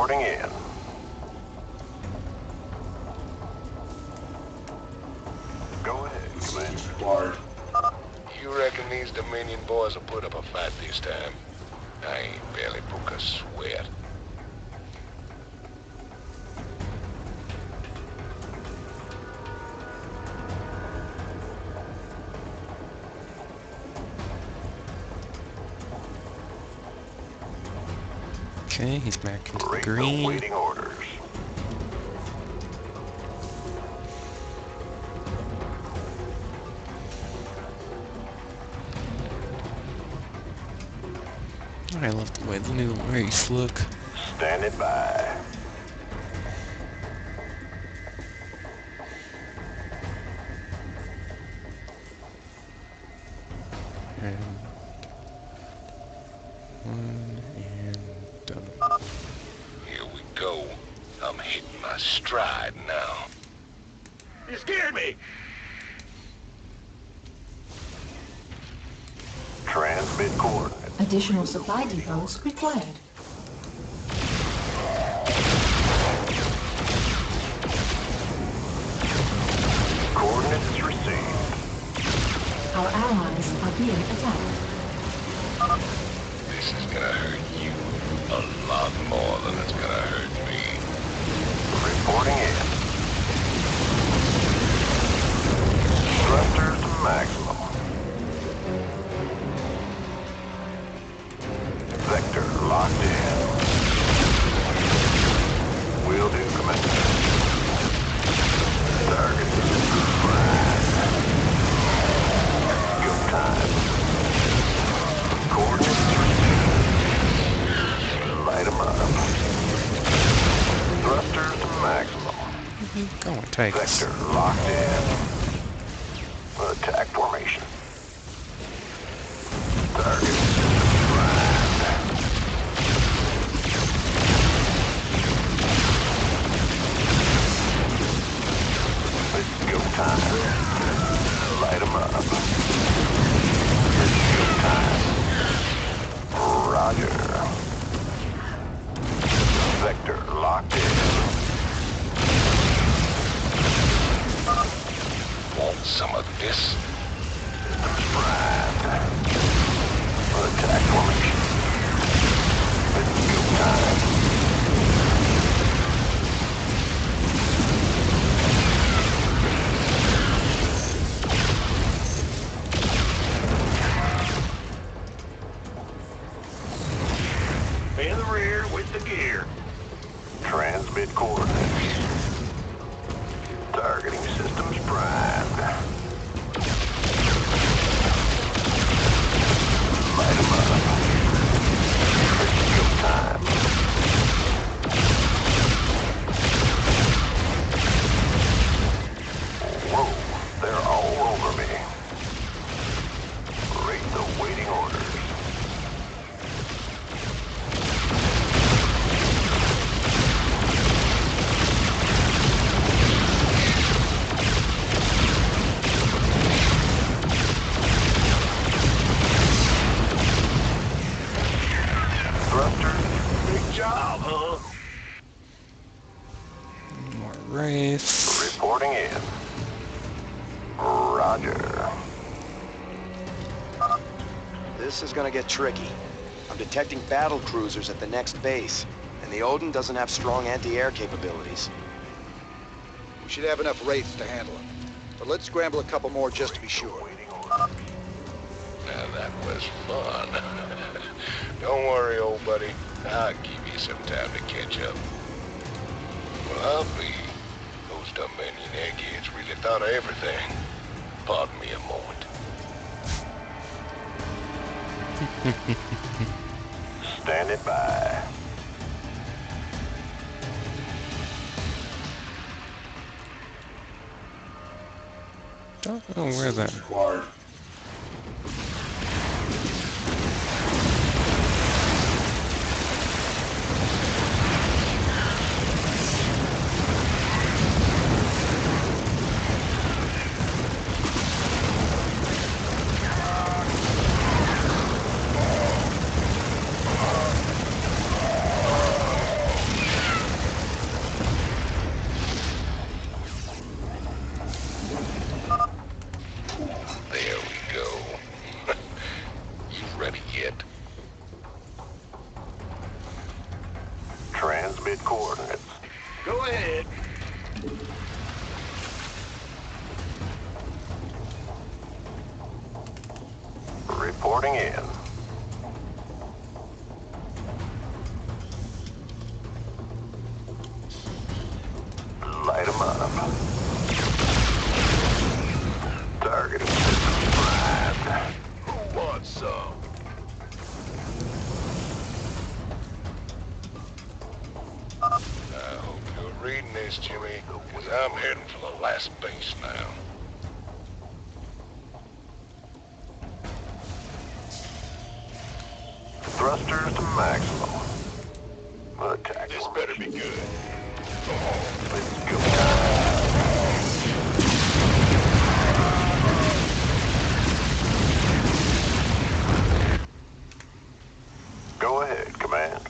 Reporting in. Go ahead, Commander. Required. You reckon these Dominion boys will put up a fight this time? I ain't barely broke a sweat. Okay, he's back into the Great, green. awaiting orders. I love the way the new race look. Standing by. And one and done. Here we go. I'm hitting my stride now. You scared me! Transmit coordinates. Additional supply depots required. Coordinates received. Our allies are being attacked. This is gonna hurt you a lot more than it's gonna hurt me. Reporting in. Thrusters to maximum. Vector locked in. Will do, Commander. Target prime. Go time. Coordinates received. Light 'em up. Thrusters to maximum. Go on, take us. Vector locked in. Attack formation. Target primed. It's go time. Light 'em up. It's go time. Roger. Vector locked in. Want some of this? Systems primed. Attack formation. It's go time. In the rear with the gear. Transmit coordinates. Targeting systems primed. Light 'em up. It's go time. Whoa, they're all over me. Rate the waiting orders. Thrusters, big job, huh? More race. Reporting in. Roger. This is gonna get tricky. I'm detecting battle cruisers at the next base, and the Odin doesn't have strong anti-air capabilities. We should have enough wraiths to handle them. But let's scramble a couple more just to be sure. Waiting order. Now that was fun. Don't worry, old buddy. I'll give you some time to catch up. Well, I'll be. Those Dominion eggheads really thought of everything. Pardon me a moment. Standing by. Don't know where that. Required. Transmit coordinates. Go ahead. Reporting in. Light 'em up. Targeting system primed. Who wants some? I hope you're reading this, Jimmy, because I'm heading for the last base now. Thrusters to maximum. Attack. This better be good. Let's go. Go ahead, Command.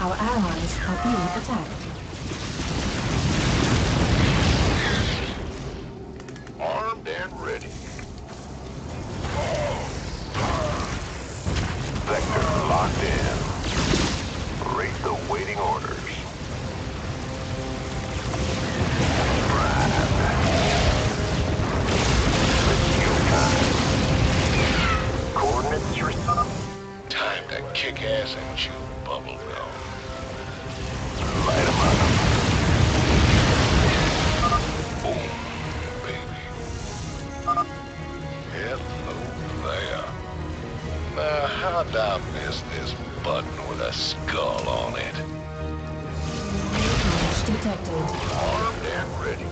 Our allies are being attacked. Armed and ready. Sector locked in. Rate the waiting orders. Primed. Let's go time. Coordinates received. Time to kick ass and chew bubble gum. Light 'em up. Boom, baby. Hello there. Now, how'd I miss this button with a skull on it? Damage detected. Armed and ready.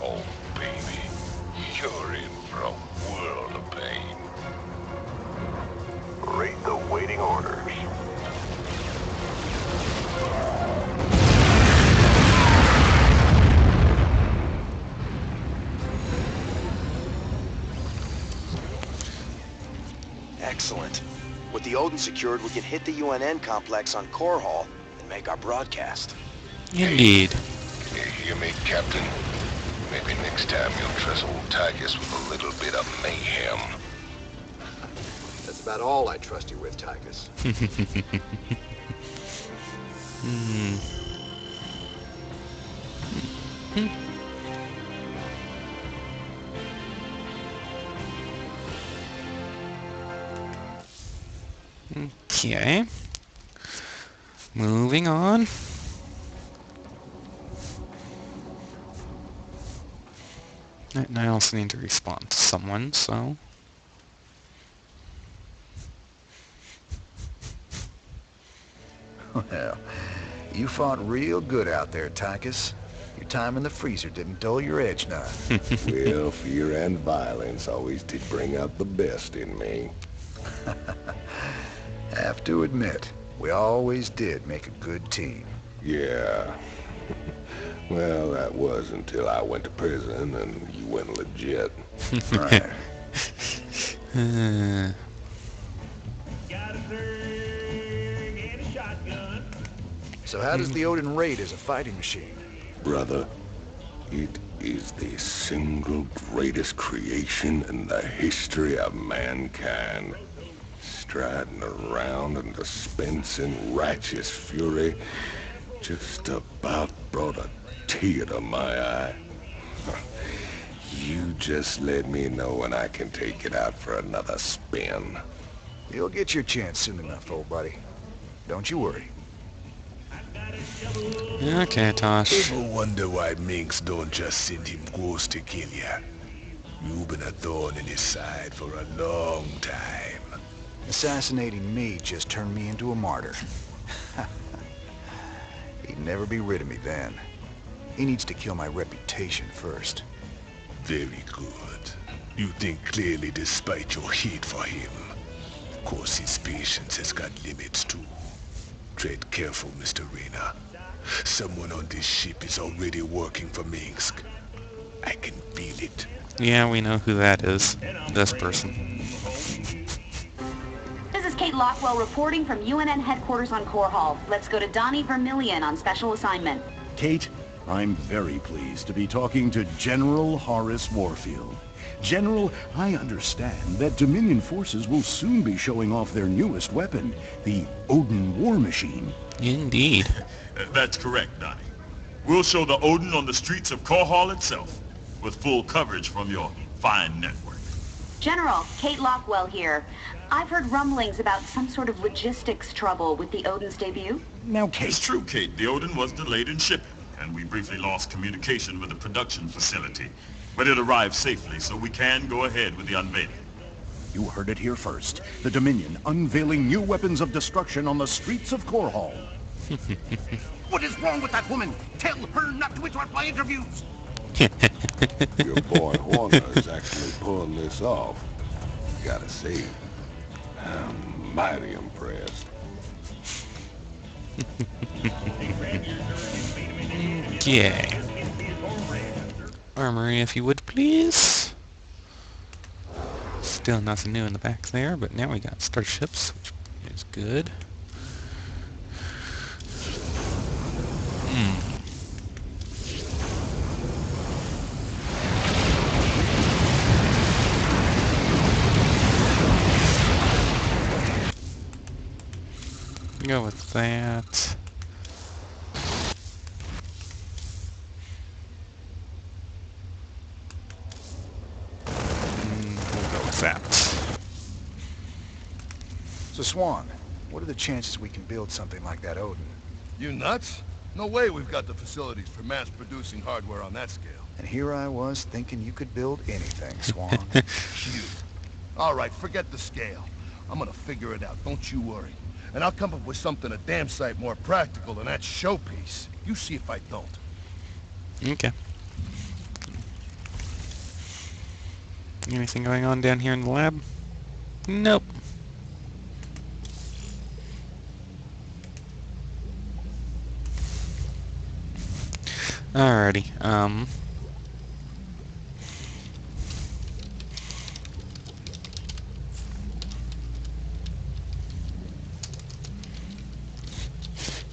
Oh, baby. You're in for a world of pain. Rate the waiting orders. Excellent. With the Odin secured, we can hit the UNN complex on Core Hall and make our broadcast. Indeed. Can you hear me, Captain? Maybe next time you'll dress old Tychus with a little bit of mayhem. That's about all I trust you with, Tychus. Okay. Moving on. And I also need to respond to someone, so... Well, you fought real good out there, Tychus. Your time in the freezer didn't dull your edge none. Well, fear and violence always did bring out the best in me. Have to admit, we always did make a good team. Yeah. Well, that was until I went to prison and you went legit. Right. So how does the Odin rate as a fighting machine? Brother, it is the single greatest creation in the history of mankind. Striding around and dispensing righteous fury just about brought a tear to my eye. You just let me know when I can take it out for another spin. You'll get your chance soon enough, old buddy. Don't you worry. Okay, Tosh. Ever wonder why Minx don't just send him ghosts to kill ya? You've been a thorn in his side for a long time. Assassinating me just turned me into a martyr. He'd never be rid of me then. He needs to kill my reputation first. Very good. You think clearly despite your hate for him. Of course his patience has got limits too. Tread careful, Mr. Rayner. Someone on this ship is already working for Minsk. I can feel it. Yeah, we know who that is. This person. This is Kate Lockwell reporting from UNN headquarters on Core Hall. Let's go to Donnie Vermillion on special assignment. Kate, I'm very pleased to be talking to General Horace Warfield. General, I understand that Dominion forces will soon be showing off their newest weapon, the Odin war machine. Indeed. That's correct, Donnie. We'll show the Odin on the streets of Korhal itself, with full coverage from your fine network. General, Kate Lockwell here. I've heard rumblings about some sort of logistics trouble with the Odin's debut. Now, Kate... It's true, Kate. The Odin was delayed in shipping, and we briefly lost communication with the production facility. But it arrived safely, so we can go ahead with the unveiling. You heard it here first. The Dominion unveiling new weapons of destruction on the streets of Korhal. What is wrong with that woman? Tell her not to interrupt my interviews! Your boy Horner is actually pulling this off. Gotta say, I'm mighty impressed. Okay. Armory, if you would, please. Still nothing new in the back there, but now we got starships, which is good. Go with that. We'll go with that. So, Swan, what are the chances we can build something like that Odin? You nuts? No way we've got the facilities for mass-producing hardware on that scale. And here I was thinking you could build anything, Swan. Shoot. All right, forget the scale. I'm gonna figure it out, don't you worry. And I'll come up with something a damn sight more practical than that showpiece. You see if I don't. Okay. Anything going on down here in the lab? Nope. Alrighty,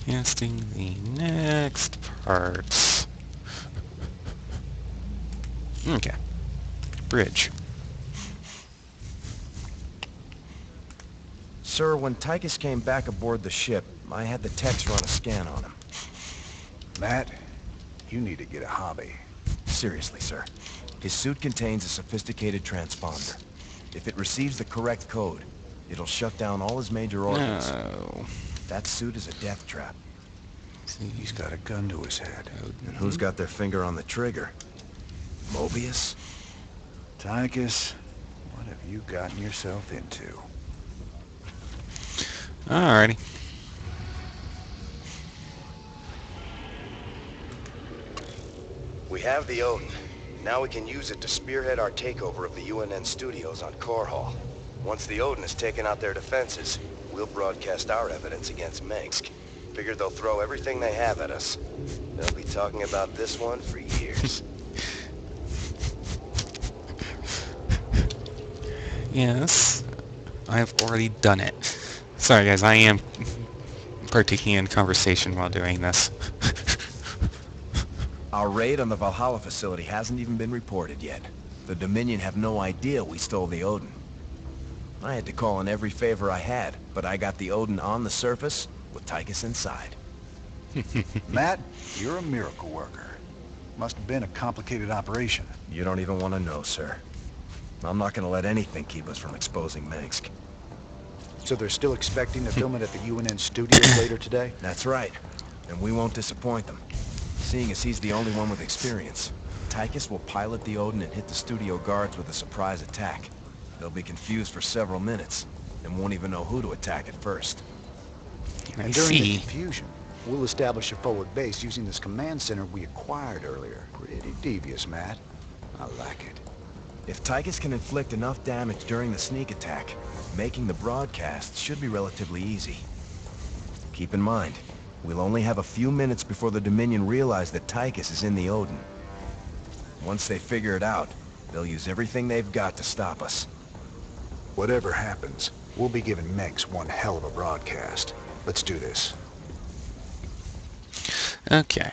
casting the next parts. Okay. Bridge. Sir, when Tychus came back aboard the ship, I had the techs run a scan on him. Matt, you need to get a hobby. Seriously, sir. His suit contains a sophisticated transponder. If it receives the correct code, it'll shut down all his major organs. No. That suit is a death trap. He's got a gun to his head. And who's got their finger on the trigger? Mobius? Tychus, what have you gotten yourself into? Alrighty. We have the Odin. Now we can use it to spearhead our takeover of the UNN studios on Korhal. Once the Odin has taken out their defenses, we'll broadcast our evidence against Mengsk. Figure they'll throw everything they have at us. They'll be talking about this one for years. Yes, I've already done it. Sorry guys, I am partaking in conversation while doing this. Our raid on the Valhalla facility hasn't even been reported yet. The Dominion have no idea we stole the Odin. I had to call in every favor I had, but I got the Odin on the surface with Tychus inside. Matt, you're a miracle worker. Must have been a complicated operation. You don't even want to know, sir. I'm not going to let anything keep us from exposing Mengsk. So they're still expecting to film it at the UNN studios later today? That's right. And we won't disappoint them. Seeing as he's the only one with experience, Tychus will pilot the Odin and hit the studio guards with a surprise attack. They'll be confused for several minutes, and won't even know who to attack at first. And during the confusion, we'll establish a forward base using this command center we acquired earlier. Pretty devious, Matt. I like it. If Tychus can inflict enough damage during the sneak attack, making the broadcast should be relatively easy. Keep in mind, we'll only have a few minutes before the Dominion realize that Tychus is in the Odin. Once they figure it out, they'll use everything they've got to stop us. Whatever happens, we'll be giving Mengsk one hell of a broadcast. Let's do this. Okay.